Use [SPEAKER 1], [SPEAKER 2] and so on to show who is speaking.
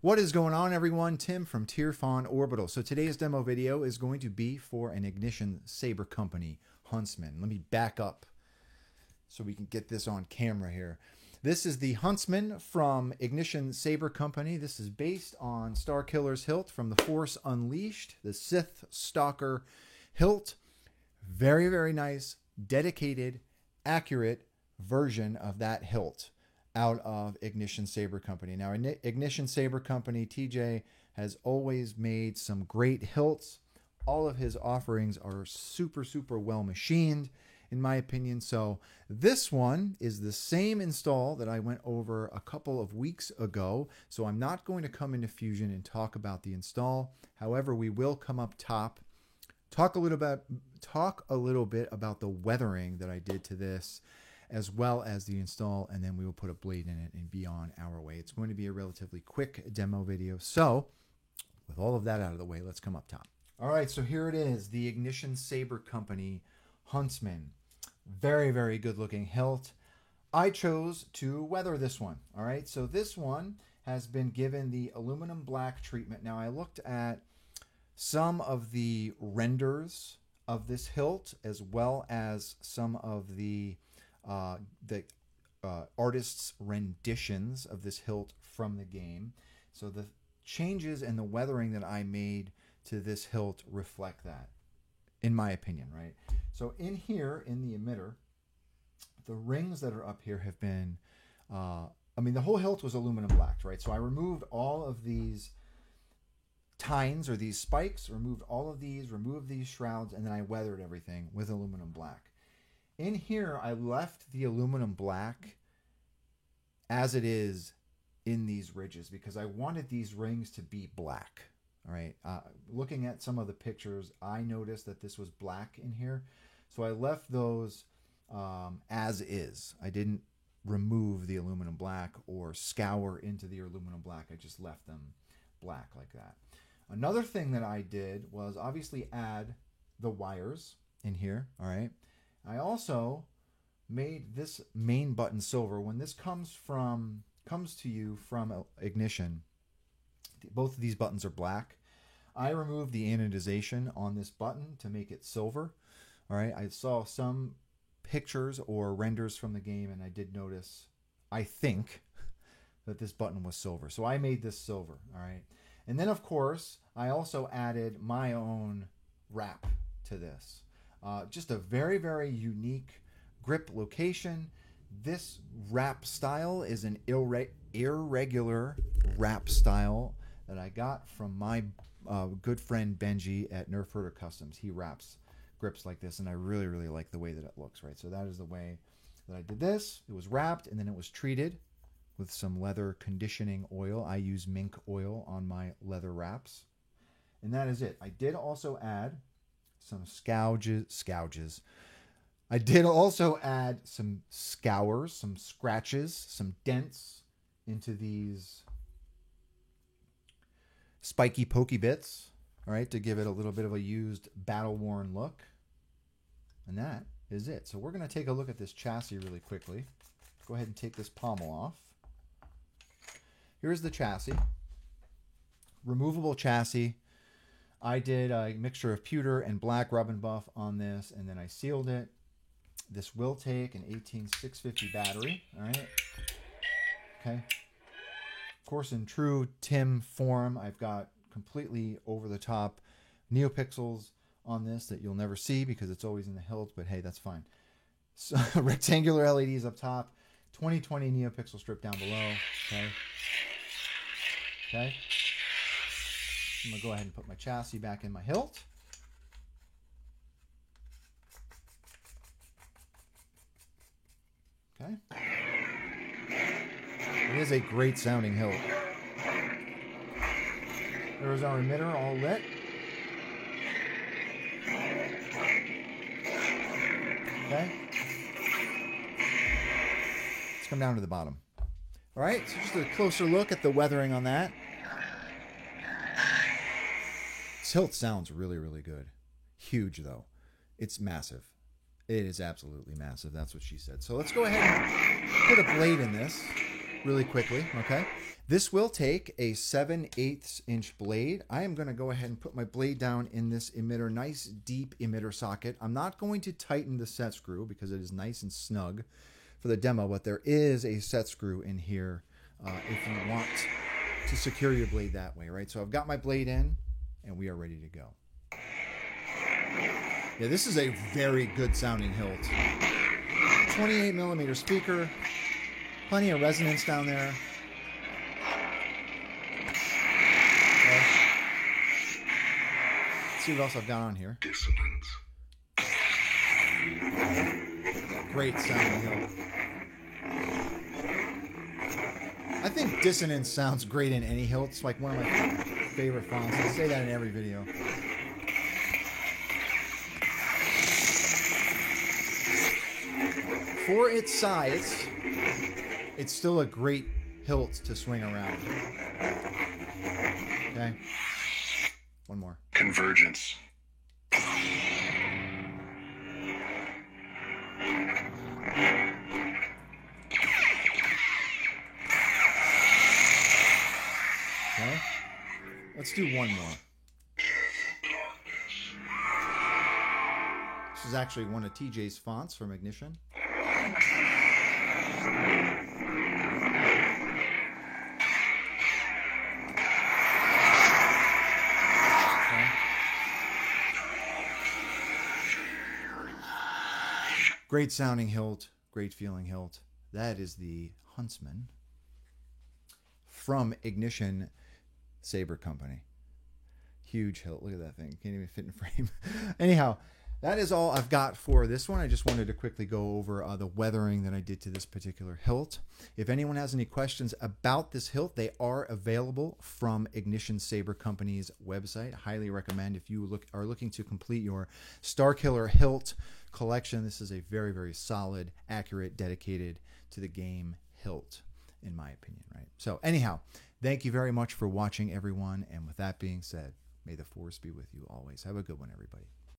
[SPEAKER 1] What is going on, everyone? Tim from Tierfon Orbital. So today's demo video is going to be for an Ignition Saber Company Huntsman. Let me back up so we can get this on camera here. This is the Huntsman from Ignition Saber Company. This is based on Starkiller's hilt from The Force Unleashed, the Sith Stalker hilt. Very, very nice, dedicated, accurate version of that hilt out of Ignition Saber Company. Now, Ignition Saber Company, TJ, has always made some great hilts. All of his offerings are super, super well machined, in my opinion. So this one is the same install that I went over a couple of weeks ago. So I'm not going to come into Fusion and talk about the install. However, we will come up top, talk a little bit about the weathering that I did to this, as well as the install, and then we will put a blade in it and be on our way. It's going to be a relatively quick demo video. So with all of that out of the way, let's come up top. All right, so here it is, the Ignition Saber Company Huntsman. Very, very good looking hilt. I chose to weather this one. All right, so this one has been given the aluminum black treatment. Now, I looked at some of the renders of this hilt, as well as some of the artist's renditions of this hilt from the game. So the changes and the weathering that I made to this hilt reflect that, in my opinion, right? So in here, in the emitter, the rings that are up here have been, the whole hilt was aluminum blacked, right? So I removed all of these tines or these spikes, removed these shrouds, and then I weathered everything with aluminum black. In here, I left the aluminum black as it is in these ridges because I wanted these rings to be black. All right. Looking at some of the pictures, I noticed that this was black in here. So I left those as is. I didn't remove the aluminum black or scour into the aluminum black. I just left them black like that. Another thing that I did was obviously add the wires in here. All right. I also made this main button silver. When this comes to you from Ignition, both of these buttons are black. I removed the anodization on this button to make it silver. All right, I saw some pictures or renders from the game, and I did notice, I think, that this button was silver. So I made this silver. All right, and then of course I also added my own wrap to this. Just a very, very unique grip location. This wrap style is an irregular wrap style that I got from my good friend Benji at Nerf Herder Customs. He wraps grips like this, and I really, really like the way that it looks, right? So that is the way that I did this. It was wrapped, and then it was treated with some leather conditioning oil. I use mink oil on my leather wraps. And that is it. I did also add some scouges. I did also add some scours, some scratches, some dents into these spiky pokey bits, all right, to give it a little bit of a used battle-worn look. And that is it. So we're going to take a look at this chassis really quickly. Go ahead and take this pommel off. Here's the chassis. Removable chassis. I did a mixture of pewter and black rub and buff on this, and then I sealed it. This will take an 18650 battery, all right? Okay. Of course, in true Tim form, I've got completely over-the-top NeoPixels on this that you'll never see because it's always in the hilt, but hey, that's fine. So rectangular LEDs up top, 2020 NeoPixel strip down below, okay? Okay. I'm going to go ahead and put my chassis back in my hilt. Okay. It is a great sounding hilt. There's our emitter all lit. Okay. Let's come down to the bottom. All right, so just a closer look at the weathering on that. This hilt sounds really, really good. Huge, though. It's massive. It is absolutely massive. That's what she said. So let's go ahead and put a blade in this. really quickly, okay? This will take a 7/8 inch blade. I am going to go ahead and put my blade down in this emitter, nice deep emitter socket. I'm not going to tighten the set screw because it is nice and snug for the demo, but there is a set screw in here if you want to secure your blade that way, right? So I've got my blade in and we are ready to go. Yeah, this is a very good sounding hilt. 28mm speaker, plenty of resonance down there. Okay. Let's see what else I've got on here.
[SPEAKER 2] Dissonance.
[SPEAKER 1] Great sounding hilt. I think dissonance sounds great in any hilt. It's like one of my favorite fonts. I say that in every video. For its size, it's still a great hilt to swing around. Okay. One more.
[SPEAKER 2] Convergence.
[SPEAKER 1] Okay. Let's do one more. This is actually one of TJ's fonts from Ignition. Great sounding hilt, great feeling hilt. That is the Huntsman from Ignition Saber Company. Huge hilt. Look at that thing. Can't even fit in frame. Anyhow, that is all I've got for this one. I just wanted to quickly go over the weathering that I did to this particular hilt. If anyone has any questions about this hilt, they are available from Ignition Saber Company's website. Highly recommend if you are looking to complete your Starkiller hilt collection. This is a very, very solid, accurate, dedicated to the game hilt, in my opinion, right? So anyhow, thank you very much for watching, everyone. And with that being said, may the force be with you always. Have a good one, everybody.